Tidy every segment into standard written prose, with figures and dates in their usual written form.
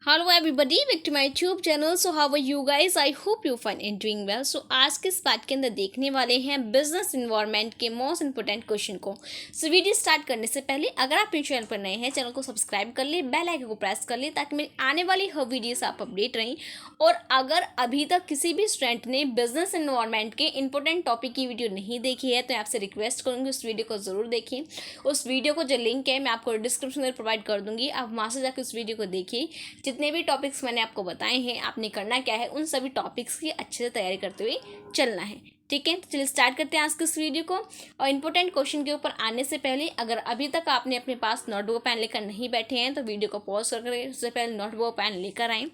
Hello everybody, back to my YouTube channel. So how are you guys? I hope you fine and doing well. So आज के इस part के अंदर देखने वाले हैं बिजनेस इन्वायरमेंट के मोस्ट इंपोर्टेंट क्वेश्चन को. सो वीडियो स्टार्ट करने से पहले अगर आप मेरे चैनल पर नए हैं, चैनल को सब्सक्राइब कर ले, बेल आइकन को प्रेस कर ले ताकि मेरी आने वाली हर वीडियो से आप अपडेट रहें. और अगर अभी तक किसी भी स्टूडेंट ने बिजनेस इन्वायरमेंट के इंपॉर्टेंट टॉपिक की वीडियो नहीं देखी है तो मैं आपसे रिक्वेस्ट करूँगी उस वीडियो को ज़रूर देखें. उस वीडियो को जो लिंक है मैं आपको डिस्क्रिप्शन में प्रोवाइड कर दूँगी, आप वहाँ से जाकर उस वीडियो को देखिए. जितने भी टॉपिक्स मैंने आपको बताए हैं, आपने करना क्या है, उन सभी टॉपिक्स की अच्छे से तैयारी करते हुए चलना है. ठीक है, तो चलिए स्टार्ट करते हैं आज के इस वीडियो को. और इंपॉर्टेंट क्वेश्चन के ऊपर आने से पहले अगर अभी तक आपने अपने पास नोटबुक पेन लेकर नहीं बैठे हैं तो वीडियो को पॉज करके उससे पहले नोटबुक पेन लेकर आएँ.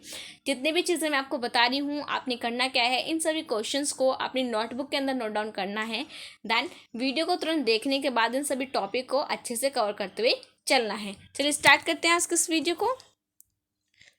जितने भी चीज़ें मैं आपको बता रही हूँ, आपने करना क्या है, इन सभी क्वेश्चंस को अपनी नोटबुक के अंदर नोट डाउन करना है. देन वीडियो को तुरंत देखने के बाद इन सभी टॉपिक को अच्छे से कवर करते हुए चलना है. चलिए स्टार्ट करते हैं आज के इस वीडियो को.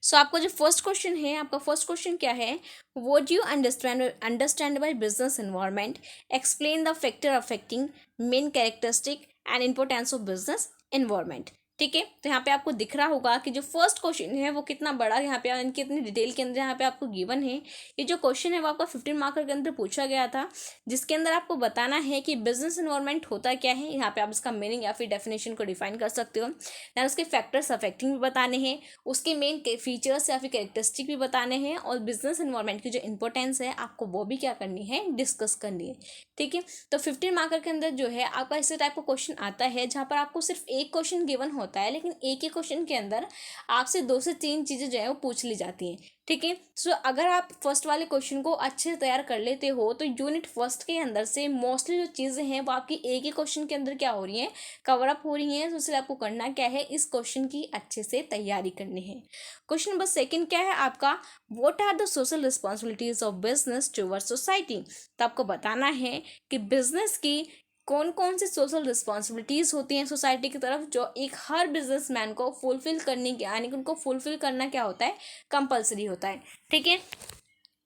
सो आपका जो फर्स्ट क्वेश्चन है, आपका फर्स्ट क्वेश्चन क्या है, what you understand by business environment, explain the factor affecting main characteristic and importance of business environment. ठीक है, तो यहाँ पे आपको दिख रहा होगा कि जो फर्स्ट क्वेश्चन है वो कितना बड़ा यहाँ पे इनकी इतनी डिटेल के अंदर यहाँ पे आपको गिवन है. ये जो क्वेश्चन है वो आपका 15 मार्कर के अंदर पूछा गया था, जिसके अंदर आपको बताना है कि बिजनेस एनवायरनमेंट होता क्या है. यहाँ पे आप इसका मीनिंग या फिर डेफिनेशन को डिफाइन कर सकते हो. दैन उसके फैक्टर्स अफेक्टिंग भी बताने हैं, उसके मेन फीचर्स या फिर कैरेक्टरिस्टिक भी बताने हैं, और बिजनेस एनवायरनमेंट की जो इंपॉर्टेंस है आपको वो भी क्या करनी है, डिस्कस करनी है. ठीक है, तो 15 मार्कर के अंदर जो है आपका इसी टाइप का क्वेश्चन आता है जहाँ पर आपको सिर्फ एक क्वेश्चन गिवन होता है, लेकिन एक ही क्वेश्चन के अंदर आपसे 2 से 3 चीज़ें जो है वो पूछ ली जाती हैं. ठीक है, सो अगर आप फर्स्ट वाले क्वेश्चन को अच्छे से तैयार कर लेते हो तो यूनिट फर्स्ट के अंदर से मोस्टली जो चीज़ें हैं वो आपकी एक ही क्वेश्चन के अंदर क्या हो रही हैं, कवर अप हो रही हैं. तो इसलिए आपको करना क्या है, इस क्वेश्चन की अच्छे से तैयारी करनी है. क्वेश्चन नंबर सेकंड क्या है आपका, what are the social responsibilities of business towards society. तो आपको बताना है कि बिजनेस की कौन कौन सी सोशल रिस्पॉन्सिबिलिटीज होती हैं सोसाइटी की तरफ, जो एक हर बिजनेसमैन को फुलफिल करने की, यानी कि उनको फुलफिल करना क्या होता है, कंपलसरी होता है. ठीक है,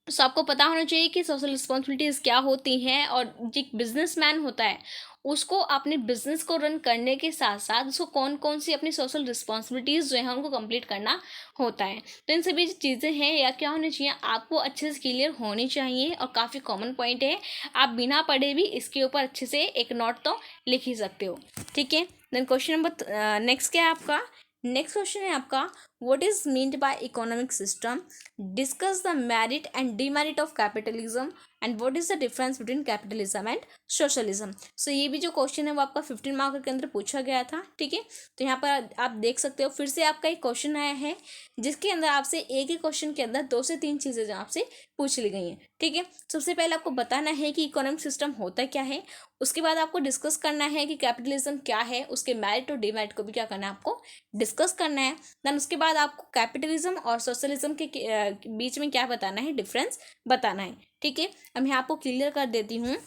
सो आपको पता होना चाहिए कि सोशल रिस्पॉन्सिबिलिटीज़ क्या होती हैं, और जो बिजनेसमैन होता है उसको अपने बिजनेस को रन करने के साथ साथ उसको कौन कौन सी अपनी सोशल रिस्पॉन्सिबिलिटीज़ जो है उनको कंप्लीट करना होता है. तो इन सभी चीज़ें हैं या क्या होनी चाहिए, आपको अच्छे से क्लियर होनी चाहिए, और काफ़ी कॉमन पॉइंट है, आप बिना पढ़े भी इसके ऊपर अच्छे से एक नोट तो लिख ही सकते हो. ठीक है, देन क्वेश्चन नंबर नेक्स्ट क्या है आपका, नेक्स्ट क्वेश्चन है आपका, what is meant by economic system, discuss the merit and demerit of capitalism, and what is the difference between capitalism and socialism. So ये भी जो क्वेश्चन है वो आपका 15 मार्क के अंदर पूछा गया था. ठीक है, तो यहाँ पर आप देख सकते हो फिर से आपका एक क्वेश्चन आया है जिसके अंदर आपसे एक ही क्वेश्चन के अंदर 2 से 3 चीज़ें जो आपसे पूछ ली गई हैं. ठीक है, सबसे पहले आपको बताना है कि इकोनॉमिक सिस्टम होता क्या है, उसके बाद आपको डिस्कस करना है कि कैपिटलिज्म क्या है, उसके मेरिट और डीमेरिट को भी क्या करना है, आपको डिस्कस करना है. देन उसके बाद आपको कैपिटलिज्म और सोशलिज्म के बीच में क्या बताना है, डिफरेंस बताना है. ठीक है, अब मैं आपको क्लियर कर देती हूँ.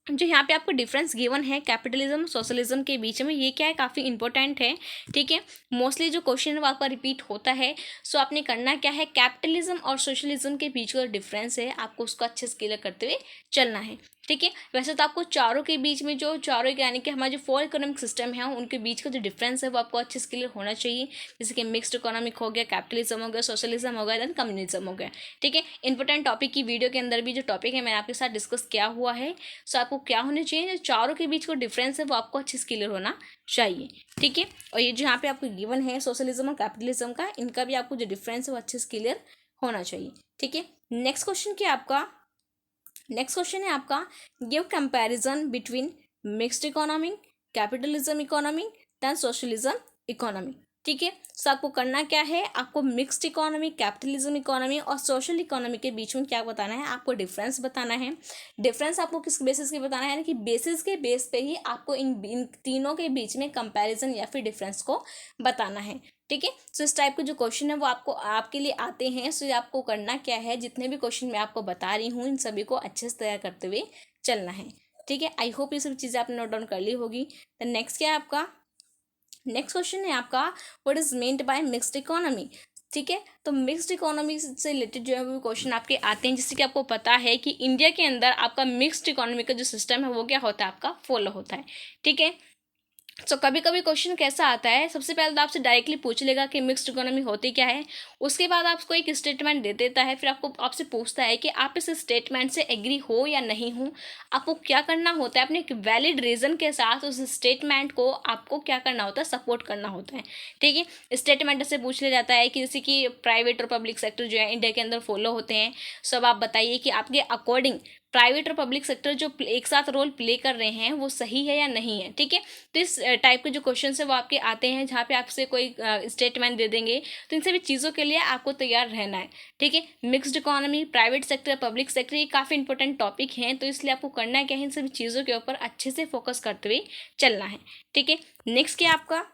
जो यहाँ पे आपको डिफरेंस गिवन है कैपिटलिज्म सोशलिज्म के बीच में, ये क्या है, काफ़ी इंपॉर्टेंट है. ठीक है, मोस्टली जो क्वेश्चन है वो आपका रिपीट होता है. सो आपने करना क्या है, कैपिटलिज्म और सोशलिज्म के बीच का डिफरेंस है आपको उसको अच्छे से क्लियर करते हुए चलना है. ठीक है, वैसे तो आपको चारों के बीच में जो चारों यानी कि हमारे जो 4 इकोनॉमिक सिस्टम है उनके बीच का जो डिफरेंस है वो आपको अच्छे से क्लियर होना चाहिए. जैसे कि मिक्स्ड इकोनॉमिक हो गया, कैपिटलिज्म हो गया, सोशलिज्म हो गया, देन कम्युनिज्म हो गया. ठीक है, इंपॉर्टेंट टॉपिक की वीडियो के अंदर भी जो टॉपिक है मैंने आपके साथ डिस्कस किया हुआ है. सो आपको क्या होना चाहिए, जो चारों के बीच का डिफरेंस है वो आपको अच्छे से क्लियर होना चाहिए. ठीक है, और ये जो यहाँ पे आपको गिवन है सोशलिज्म और कैपिटलिज्म का, इनका भी आपको जो डिफरेंस है वो अच्छे से क्लियर होना चाहिए. ठीक है, नेक्स्ट क्वेश्चन क्या आपका, नेक्स्ट क्वेश्चन है आपका, give comparison between mixed economy, capitalism economy, than socialism economy. ठीक है, सो आपको करना क्या है, आपको मिक्स्ड इकोनॉमी, कैपिटलिज्म इकोनॉमी और सोशल इकोनॉमी के बीच में क्या बताना है, आपको डिफरेंस बताना है. डिफरेंस आपको किस बेसिस के बताना है, यानी कि बेसिस के बेस पे ही आपको इन तीनों के बीच में कंपैरिजन या फिर डिफरेंस को बताना है. ठीक है, सो इस टाइप के जो क्वेश्चन है वो आपको आपके लिए आते हैं. सो आपको करना क्या है, जितने भी क्वेश्चन मैं आपको बता रही हूँ इन सभी को अच्छे से तैयार करते हुए चलना है. ठीक है, आई होप ये सब चीज़ें आपने नोट डाउन कर ली होगी. द नेक्स्ट क्या है आपका, नेक्स्ट क्वेश्चन है आपका, what is meant by mixed economy. ठीक है, तो मिक्स्ड इकोनॉमी से रिलेटेड जो है वो क्वेश्चन आपके आते हैं, जिससे कि आपको पता है कि इंडिया के अंदर आपका मिक्स्ड इकोनॉमी का जो सिस्टम है वो क्या होता है, आपका फॉलो होता है. ठीक है, कभी कभी क्वेश्चन कैसा आता है, सबसे पहले तो आपसे डायरेक्टली पूछ लेगा कि मिक्स्ड इकोनॉमी होती क्या है। उसके बाद आपको एक स्टेटमेंट दे देता है, फिर आपसे पूछता है कि आप इस स्टेटमेंट से एग्री हो या नहीं हो। आपको क्या करना होता है, अपने एक वैलिड रीज़न के साथ उस स्टेटमेंट को आपको क्या करना होता है, सपोर्ट करना होता है। ठीक है, स्टेटमेंट से पूछ लिया जाता है कि जैसे कि प्राइवेट और पब्लिक सेक्टर जो है इंडिया के अंदर फॉलो होते हैं। सब आप बताइए कि आपके अकॉर्डिंग प्राइवेट और पब्लिक सेक्टर जो एक साथ रोल प्ले कर रहे हैं वो सही है या नहीं है। ठीक है, तो इस टाइप के जो क्वेश्चन है वो आपके आते हैं, जहाँ पे आपसे कोई स्टेटमेंट दे देंगे। तो इन सभी चीज़ों के लिए आपको तैयार रहना है। ठीक है, mixed economy, private sector, public sector, ये काफ़ी इंपॉर्टेंट टॉपिक हैं, तो इसलिए आपको करना है क्या है, इन सभी चीज़ों के ऊपर अच्छे से फोकस करते हुए चलना है। ठीक है, नेक्स्ट क्या आपका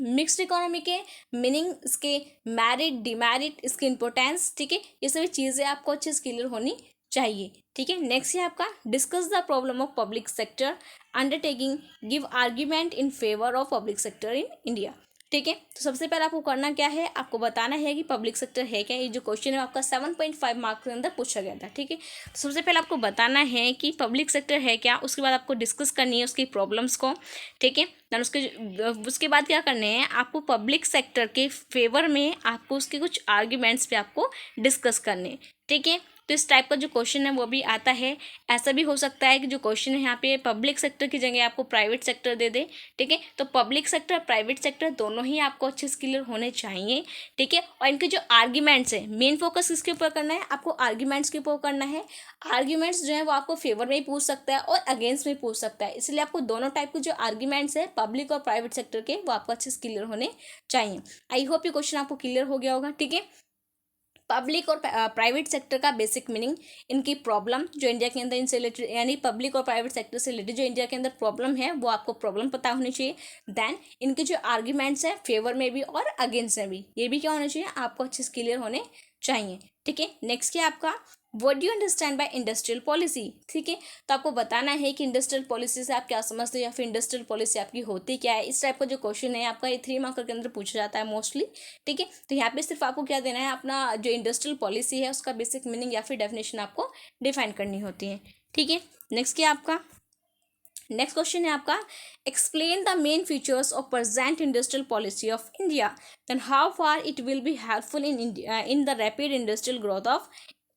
मिक्स्ड इकोनॉमी के मीनिंग, इसके मेरिट, डिमेरिट, इसकी इंपॉर्टेंस। ठीक है, ये सभी चीज़ें आपको अच्छे से क्लियर होनी चाहिए। ठीक है, नेक्स्ट है आपका discuss the problem of public sector undertaking, give argument in favour of public sector in India. ठीक है, तो सबसे पहले आपको करना क्या है, आपको बताना है कि पब्लिक सेक्टर है क्या। ये जो क्वेश्चन है आपका 7.5 मार्क्स के अंदर पूछा गया था। ठीक है, तो सबसे पहले आपको बताना है कि पब्लिक सेक्टर है क्या, उसके बाद आपको डिस्कस करनी है उसकी प्रॉब्लम्स को। ठीक है, देन उसके बाद क्या करने हैं, आपको पब्लिक सेक्टर के फेवर में आपको उसके कुछ आर्ग्यूमेंट्स पे आपको डिस्कस करने हैं। ठीक है, तो इस टाइप का जो क्वेश्चन है वो भी आता है। ऐसा भी हो सकता है कि जो क्वेश्चन है यहाँ पे पब्लिक सेक्टर की जगह आपको प्राइवेट सेक्टर दे दे। ठीक है, तो पब्लिक सेक्टर, प्राइवेट सेक्टर दोनों ही आपको अच्छे से क्लियर होने चाहिए। ठीक है, और इनके जो आर्ग्यूमेंट्स है, मेन फोकस किसके ऊपर करना है, आपको आर्ग्यूमेंट्स के ऊपर करना है। आर्ग्यूमेंट्स जो है वो आपको फेवर में ही पूछ सकता है और अगेंस्ट में पूछ सकता है, इसलिए आपको दोनों टाइप के जो आर्ग्यूमेंट्स है पब्लिक और प्राइवेट सेक्टर के, वो आपको अच्छे से क्लियर होने चाहिए। आई होप ये क्वेश्चन आपको क्लियर हो गया होगा। ठीक है, पब्लिक और प्राइवेट सेक्टर का बेसिक मीनिंग, इनकी प्रॉब्लम जो इंडिया के अंदर इनसे रिलेटेड, यानी पब्लिक और प्राइवेट सेक्टर से रिलेटेड जो इंडिया के अंदर प्रॉब्लम है वो आपको प्रॉब्लम पता होनी चाहिए। देन इनके जो आर्ग्यूमेंट्स हैं फेवर में भी और अगेंस्ट में भी, ये भी क्या होना चाहिए, आपको अच्छे से क्लियर होने चाहिए। ठीक है, नेक्स्ट क्या आपका what do you understand bye industrial policy. ठीक है, तो आपको बताना है कि इंडस्ट्रियल पॉलिसी से आप क्या समझते हो, या फिर इंडस्ट्रियल पॉलिसी आपकी होती क्या है। इस टाइप का जो क्वेश्चन है आपका ये 3 मार्क के अंदर पूछा जाता है मोस्टली। ठीक है, तो यहाँ पे सिर्फ आपको क्या देना है, अपना जो इंडस्ट्रियल पॉलिसी है उसका बेसिक मीनिंग या फिर डेफिनेशन आपको डिफाइन करनी होती है। ठीक है, नेक्स्ट क्या आपका नेक्स्ट क्वेश्चन है आपका explain the main features of present industrial policy of India, then how far it will be helpful in India in the rapid industrial growth of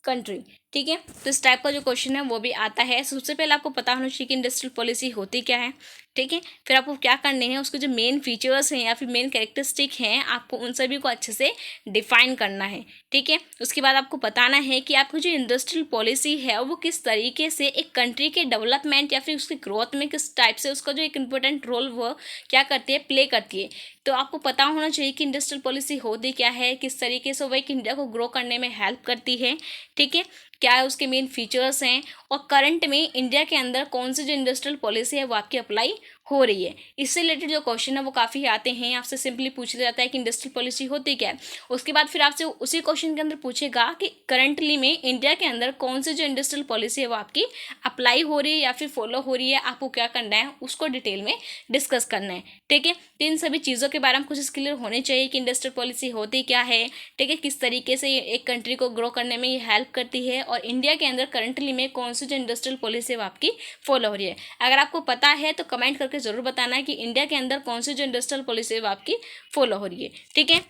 country. ठीक है, तो इस टाइप का जो क्वेश्चन है वो भी आता है। सबसे पहले आपको पता होना चाहिए कि इंडस्ट्रियल पॉलिसी होती क्या है। ठीक है, फिर आपको क्या करने हैं, उसके जो मेन फीचर्स हैं या फिर मेन कैरेक्टरिस्टिक हैं, आपको उन सभी को अच्छे से डिफाइन करना है। ठीक है, उसके बाद आपको बताना है कि आपकी जो इंडस्ट्रियल पॉलिसी है वो किस तरीके से एक कंट्री के डेवलपमेंट या फिर उसकी ग्रोथ में किस टाइप से उसका जो एक इम्पोर्टेंट रोल वो क्या करती है, प्ले करती है। तो आपको पता होना चाहिए कि इंडस्ट्रियल पॉलिसी होती क्या है, किस तरीके से वो एक इंडिया को ग्रो करने में हेल्प करती है। ठीक है, क्या है उसके मेन फीचर्स हैं, और करंट में इंडिया के अंदर कौन सी जो इंडस्ट्रियल पॉलिसी है वो आपकी अप्लाई हो रही है। इससे रिलेटेड जो क्वेश्चन है वो काफ़ी आते हैं। आपसे सिंपली पूछ लिया जाता है कि इंडस्ट्रियल पॉलिसी होती क्या है, उसके बाद फिर आपसे उसी क्वेश्चन के अंदर पूछेगा कि करंटली में इंडिया के अंदर कौन सी जो इंडस्ट्रियल पॉलिसी है वो आपकी अप्लाई हो रही है या फिर फॉलो हो रही है। आपको क्या करना है, उसको डिटेल में डिस्कस करना है। ठीक है, तो इन सभी चीज़ों के बारे में कुछ क्लियर होने चाहिए कि इंडस्ट्रियल पॉलिसी होती क्या है। ठीक है, किस तरीके से एक कंट्री को ग्रो करने में ये हेल्प करती है, और इंडिया के अंदर करंटली में कौन सी जो इंडस्ट्रियल पॉलिसी है वो आपकी फॉलो हो रही है। अगर आपको पता है तो कमेंट करके ज़रूर बताना है कि इंडिया के अंदर कौन सी जो इंडस्ट्रियल पॉलिसी है वो आपकी फॉलो हो रही है। ठीक है,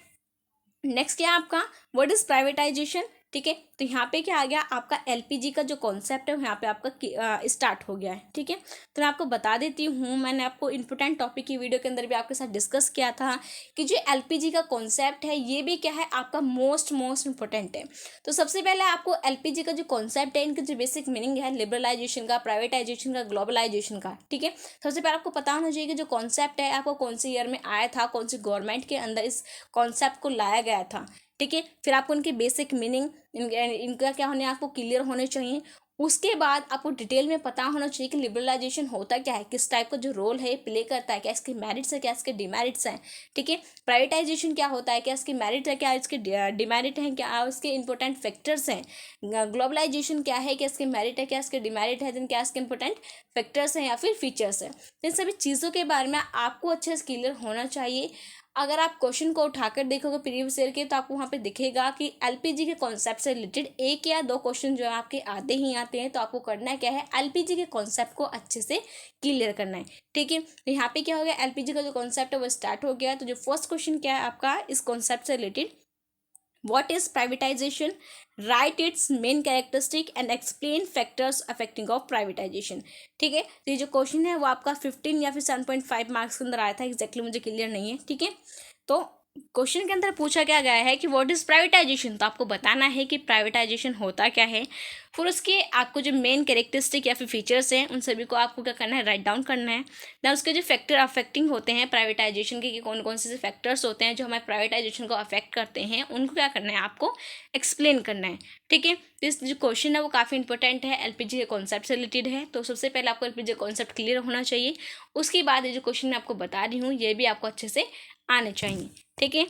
नेक्स्ट क्या है आपका व्हाट इज प्राइवेटाइजेशन। ठीक है, तो यहाँ पे क्या आ गया, आपका एलपीजी का जो कॉन्सेप्ट है यहाँ पे आपका स्टार्ट हो गया है। ठीक है, तो मैं आपको बता देती हूँ, मैंने आपको इंपॉर्टेंट टॉपिक की वीडियो के अंदर भी आपके साथ डिस्कस किया था कि जो एलपीजी का कॉन्सेप्ट है ये भी क्या है, आपका मोस्ट इंपॉर्टेंट है। तो सबसे पहले आपको एलपीजी का जो कॉन्सेप्ट है, इनका जो बेसिक मीनिंग है, लिबरलाइजेशन का, प्राइवेटाइजेशन का, ग्लोबलाइजेशन का। ठीक है, सबसे पहले आपको पता होना चाहिए कि जो कॉन्सेप्ट है आपको कौन से ईयर में आया था, कौन सी गवर्नमेंट के अंदर इस कॉन्सेप्ट को लाया गया था। ठीक है, फिर आपको इनके बेसिक मीनिंग इनका क्या होने आपको क्लियर होने चाहिए। उसके बाद आपको डिटेल में पता होना चाहिए कि लिबरलाइजेशन होता क्या है, किस टाइप का जो रोल है प्ले करता है, क्या इसके मेरिट्स है, क्या इसके डिमेरिट्स हैं। ठीक है, प्राइवेटाइजेशन क्या होता है, क्या इसके मेरिट है, क्या इसके डिमेरिट हैं, क्या इसके इंपॉर्टेंट फैक्टर्स हैं। ग्लोबलाइजेशन क्या है, क्या इसके मेरिट है, क्या इसके डिमेरिट है, देन क्या इसके इंपॉर्टेंट फैक्टर्स हैं या फिर फीचर्स हैं। इन सभी चीज़ों के बारे में आपको अच्छे से क्लियर होना चाहिए। अगर आप क्वेश्चन को उठाकर देखोगे प्रीवियस ईयर के, तो आपको वहाँ पे दिखेगा कि एलपीजी के कॉन्सेप्ट से रिलेटेड एक या दो क्वेश्चन जो है आपके आते ही आते हैं। तो आपको करना क्या है, एलपीजी के कॉन्सेप्ट को अच्छे से क्लियर करना है, ठीक है। तो यहाँ पे क्या हो गया, एलपीजी का जो कॉन्सेप्ट है वो स्टार्ट हो गया। तो जो फर्स्ट क्वेश्चन क्या है आपका इस कॉन्सेप्ट से related, What is privatization? Write its main characteristic and explain factors affecting of privatization। ठीक है, तो ये जो क्वेश्चन है वो आपका 15 या फिर 7.5 मार्क्स के अंदर आया था, एग्जैक्टली मुझे क्लियर नहीं है, ठीक है। तो क्वेश्चन के अंदर पूछा क्या गया है कि व्हाट इज़ प्राइवेटाइजेशन, तो आपको बताना है कि प्राइवेटाइजेशन होता क्या है। फिर उसके आपको जो मेन कैरेक्टरिस्टिक या फिर फीचर्स हैं उन सभी को आपको क्या करना है, राइट डाउन करना है। देन उसके जो फैक्टर अफेक्टिंग होते हैं प्राइवेटाइजेशन के, कि कौन कौन से फैक्टर्स होते हैं जो हमारे प्राइवेटाइजेशन को अफेक्ट करते हैं, उनको क्या करना है, आपको एक्सप्लेन करना है, ठीक है। तो इस जो क्वेश्चन है वो काफ़ी इंपॉर्टेंट है, एलपीजी के कॉन्सेप्ट से रिलेटेड है। तो सबसे पहले आपको एलपीजी कॉन्सेप्ट क्लियर होना चाहिए, उसके बाद ये जो क्वेश्चन मैं आपको बता रही हूँ ये भी आपको अच्छे से आने चाहिए, ठीक है।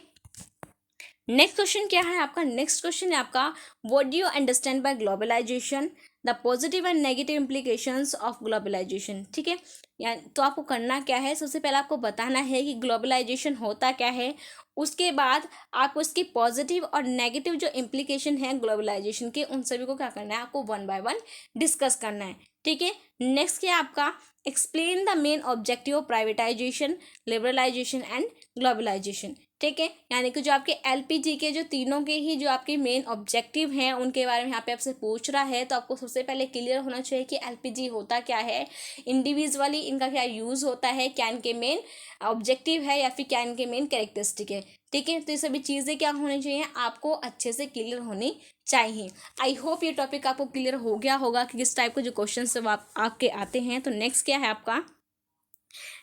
नेक्स्ट क्वेश्चन क्या है आपका, नेक्स्ट क्वेश्चन है आपका what do you understand by globalisation, the positive and negative implications of globalisation, ठीक है। या तो आपको करना क्या है, सबसे पहले आपको बताना है कि ग्लोबलाइजेशन होता क्या है, उसके बाद आपको इसकी पॉजिटिव और नेगेटिव जो इम्प्लीकेशन है ग्लोबलाइजेशन के, उन सभी को क्या करना है, आपको वन बाय वन डिस्कस करना है, ठीक है। नेक्स्ट क्या आपका explain the main objective of privatisation, liberalisation and globalisation, ठीक है। यानी कि जो आपके एलपीजी के जो तीनों के ही जो आपके मेन ऑब्जेक्टिव हैं उनके बारे में यहाँ पे आपसे पूछ रहा है। तो आपको सबसे पहले क्लियर होना चाहिए कि एलपीजी होता क्या है, इंडिविजुअली इनका क्या यूज़ होता है, क्या इनके मेन ऑब्जेक्टिव है या फिर क्या इनके मेन कैरेक्टरिस्टिक है, ठीक है। तो ये सभी चीज़ें क्या होनी चाहिए, आपको अच्छे से क्लियर होनी चाहिए। आई होप ये टॉपिक आपको क्लियर हो गया होगा कि किस टाइप के जो क्वेश्चन सब आपके आते हैं। तो नेक्स्ट क्या है आपका,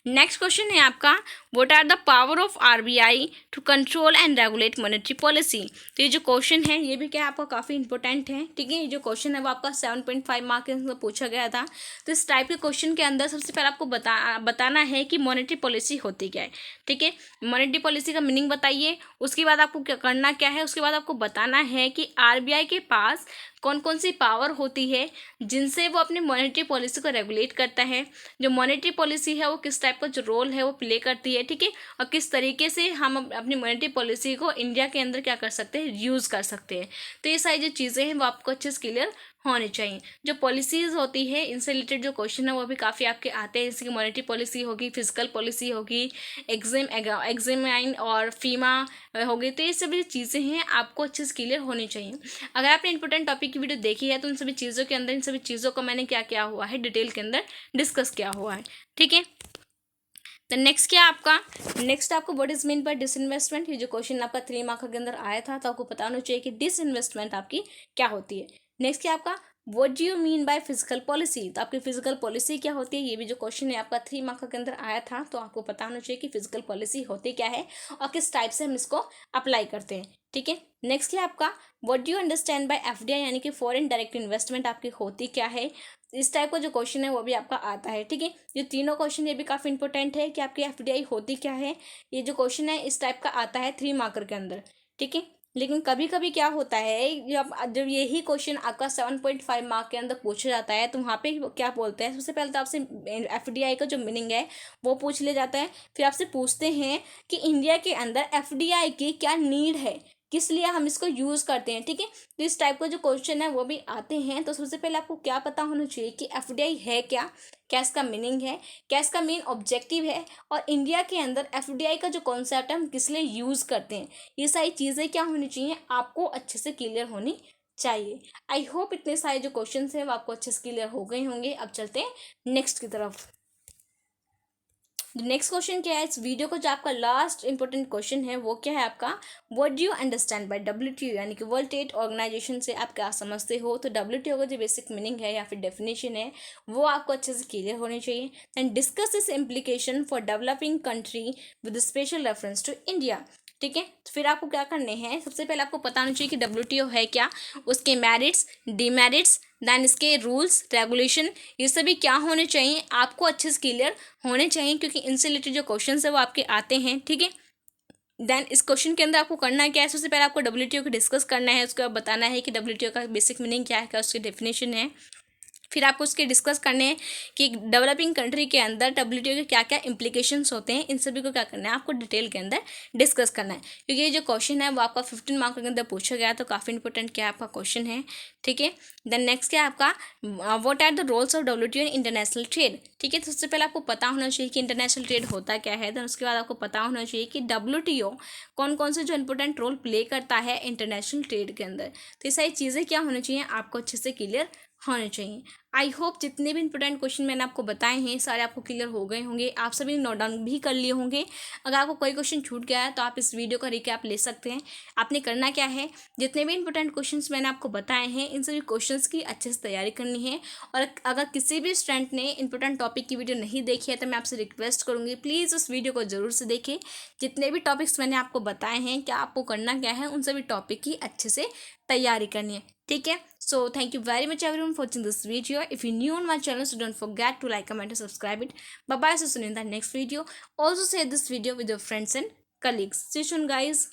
नेक्स्ट क्वेश्चन है आपका what are the power of RBI to control and regulate monetary policy. तो ये जो क्वेश्चन है ये भी क्या आपका काफ़ी इंपॉर्टेंट है, ठीक है। ये जो क्वेश्चन है वो आपका 7.5 मार्क के अंदर पूछा गया था। तो इस टाइप के क्वेश्चन के अंदर सबसे पहले आपको बताना है कि मॉनेटरी पॉलिसी होती क्या है, ठीक है। मॉनेटरी पॉलिसी का मीनिंग बताइए, उसके बाद आपको क्या करना क्या है, उसके बाद आपको बताना है कि आरबीआई के पास कौन कौन सी पावर होती है जिनसे वो अपनी मॉनेटरी पॉलिसी को रेगुलेट करता है, जो मॉनेटरी पॉलिसी है वो किस टाइप का जो रोल है वो प्ले करती है, ठीक है। और किस तरीके से हम अपनी मॉनेटरी पॉलिसी को इंडिया के अंदर क्या कर सकते हैं, यूज़ कर सकते हैं। तो ये सारी जो चीज़ें हैं वो आपको अच्छे से क्लियर होनी चाहिए। जो पॉलिसीज़ होती है इनसे रिलेटेड जो क्वेश्चन है वो भी काफ़ी आपके आते हैं, जैसे कि मॉनेटरी पॉलिसी होगी, फिजिकल पॉलिसी होगी, एग्जामाइन और फीमा होगी। तो ये सभी चीज़ें हैं आपको अच्छे से क्लियर होनी चाहिए। अगर आपने इंपॉर्टेंट टॉपिक की वीडियो देखी है तो उन सभी चीज़ों के अंदर इन सभी चीज़ों को मैंने क्या किया हुआ है, डिटेल के अंदर डिस्कस किया हुआ है, ठीक है। तो नेक्स्ट क्या आपका, नेक्स्ट आपको what is mean by disinvestment. ये जो क्वेश्चन आपका 3 मार्क के अंदर आया था, तो आपको पता होना चाहिए कि डिसइन्वेस्टमेंट आपकी क्या होती है। नेक्स्ट क्या आपका what do you mean by physical policy, तो आपकी फिजिकल पॉलिसी क्या होती है। ये भी जो क्वेश्चन है आपका 3 मार्क के अंदर आया था, तो आपको पता होना चाहिए कि फिजिकल पॉलिसी होती क्या है और किस टाइप से हम इसको अप्लाई करते हैं, ठीक है। नेक्स्ट क्या आपका what do you understand bye FDI, यानी कि फॉरेन डायरेक्ट इन्वेस्टमेंट आपकी होती क्या है। इस टाइप का जो क्वेश्चन है वो भी आपका आता है, ठीक है। ये तीनों क्वेश्चन ये भी काफ़ी इंपॉर्टेंट है कि आपकी एफडीआई होती क्या है। ये जो क्वेश्चन है इस टाइप का आता है 3 मार्कर के अंदर, ठीक है। लेकिन कभी कभी क्या होता है, जब यही क्वेश्चन आपका 7.5 मार्क के अंदर पूछा जाता है तो वहाँ पे क्या बोलते हैं, सबसे पहले तो आपसे एफडीआई का जो मीनिंग है वो पूछ लिया जाता है। फिर आपसे पूछते हैं कि इंडिया के अंदर एफडीआई की क्या नीड है, किस लिए हम इसको यूज़ करते हैं, ठीक है। तो इस टाइप का जो क्वेश्चन है वो भी आते हैं। तो सबसे पहले आपको क्या पता होना चाहिए कि एफडीआई है क्या, क्या इसका मीनिंग है, क्या इसका मेन ऑब्जेक्टिव है, और इंडिया के अंदर एफडीआई का जो कॉन्सेप्ट है हम किस लिए यूज़ करते हैं। ये सारी चीज़ें क्या होनी चाहिए, आपको अच्छे से क्लियर होनी चाहिए। आई होप इतने सारे जो क्वेश्चन हैं वो आपको अच्छे से क्लियर हो गए होंगे। अब चलते हैं नेक्स्ट की तरफ। नेक्स्ट क्वेश्चन क्या है इस वीडियो को, जो आपका लास्ट इंपॉर्टेंट क्वेश्चन है वो क्या है आपका what do you understand bye WTO, यानी कि वर्ल्ड ट्रेड ऑर्गेनाइजेशन से आप क्या समझते हो। तो डब्ल्यूटीओ का जो बेसिक मीनिंग है या फिर डेफिनेशन है वो आपको अच्छे से क्लियर होनी चाहिए। And discuss this implication for developing country with special reference to India, ठीक है। तो फिर आपको क्या करने हैं, सबसे पहले आपको पता होना चाहिए कि डब्ल्यूटीओ है क्या, उसके मेरिट्स, डीमेरिट्स, दैन इसके रूल्स रेगुलेशन, ये सभी क्या होने चाहिए आपको अच्छे से क्लियर होने चाहिए, क्योंकि इनसे रिलेटेड जो क्वेश्चन है वो आपके आते हैं, ठीक है। देन इस क्वेश्चन के अंदर आपको करना क्या है, सबसे पहले आपको डब्ल्यूटीओ को डिस्कस करना है, उसके बाद बताना है कि डब्ल्यूटीओ का बेसिक मीनिंग क्या है, क्या उसकी डेफिनेशन है। फिर आपको उसके डिस्कस करने हैं कि डेवलपिंग कंट्री के अंदर डब्ल्यूटीओ के क्या क्या इंप्लीकेशंस होते हैं, इन सभी को क्या करना है आपको डिटेल के अंदर डिस्कस करना है, क्योंकि ये जो क्वेश्चन है वो आपका 15 मार्क के अंदर पूछा गया, तो काफ़ी इंपॉर्टेंट क्या आपका क्वेश्चन है। ठीक है, देन नेक्स्ट क्या है आपका, what are the roles of WTO in international trade. ठीक है, तो सबसे पहले आपको पता होना चाहिए कि इंटरनेशनल ट्रेड होता क्या है। देन उसके बाद आपको पता होना चाहिए कि डब्ल्यूटीओ कौन कौन से जो इंपॉर्टेंट रोल प्ले करता है इंटरनेशनल ट्रेड के अंदर। तो ये सारी चीज़ें क्या होनी चाहिए आपको अच्छे से क्लियर होने चाहिए। आई होप जितने भी इंपॉर्टेंट क्वेश्चन मैंने आपको बताए हैं सारे आपको क्लियर हो गए होंगे, आप सभी ने नोट डाउन भी कर लिए होंगे। अगर आपको कोई क्वेश्चन छूट गया है तो आप इस वीडियो का रिकैप ले सकते हैं। आपने करना क्या है, जितने भी इंपॉर्टेंट क्वेश्चंस मैंने आपको बताए हैं इन सभी क्वेश्चंस की अच्छे से तैयारी करनी है। और अगर किसी भी स्टूडेंट ने इंपॉर्टेंट टॉपिक की वीडियो नहीं देखी है तो मैं आपसे रिक्वेस्ट करूँगी प्लीज़ उस वीडियो को ज़रूर से देखें। जितने भी टॉपिक्स मैंने आपको बताए हैं क्या आपको करना क्या है, उन सभी टॉपिक की अच्छे से तैयारी करनी है। ठीक है, so thank you very much everyone for watching this video. If you're new on my channel, so don't forget to like, comment and subscribe it. Bye bye, see you soon in the next video. Also share this video with your friends and colleagues. See you soon guys.